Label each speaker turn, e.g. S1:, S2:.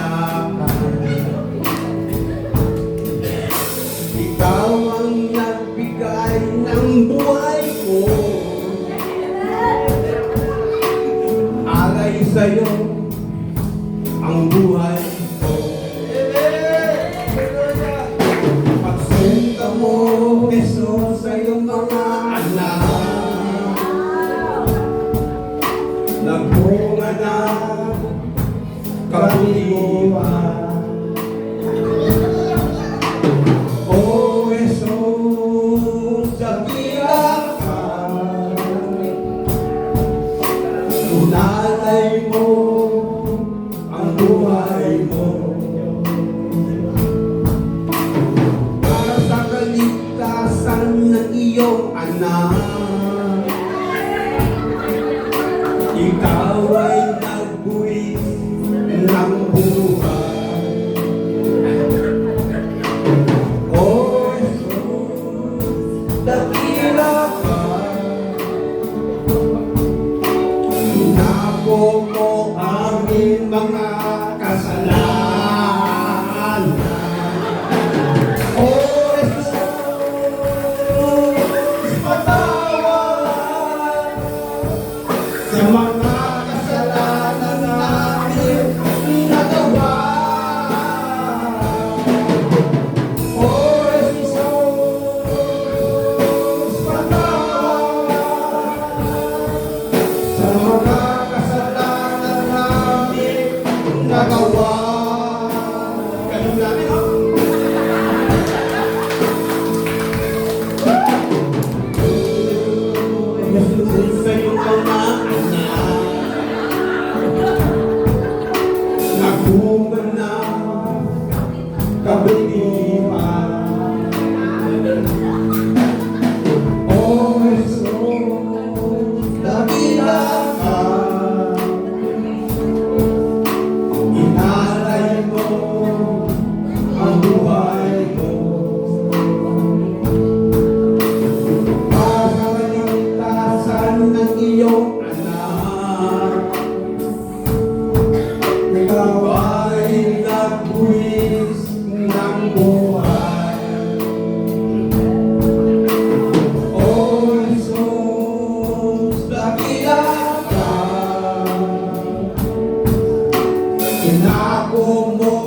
S1: kagalakan. Ikaw ang nagbigay ng buhay ko, alay sa'yo ang buhay ko. Pagsunta mo, Jesus, sa iyong mga anak, nagbunga na kabuluhan. Oh, Jesus, dakila ka, unalay mo ang buhay mo para sa kaligtasan ng iyong anak. Ikaw ay nagbuwis ng buhay. Oh, Jesus, dakila ka, inako mo aming mga kasalanan. Oh, Jesus, patawad sa mga kasalanan namin nagawa. Oh, Jesus, patawad sa mga kasalanan namin nagawa. Ganun namin, ha? Jesus, sa iyong mga anak, nagbunga na kabutihan. Oh, Jesus, dakila ka, inalay mo ang buhay mo para kaligtasan ng iyong anak. Ikaw ay nagbuwis ng buhay. Oh, Jesus, dakila ka, inako mo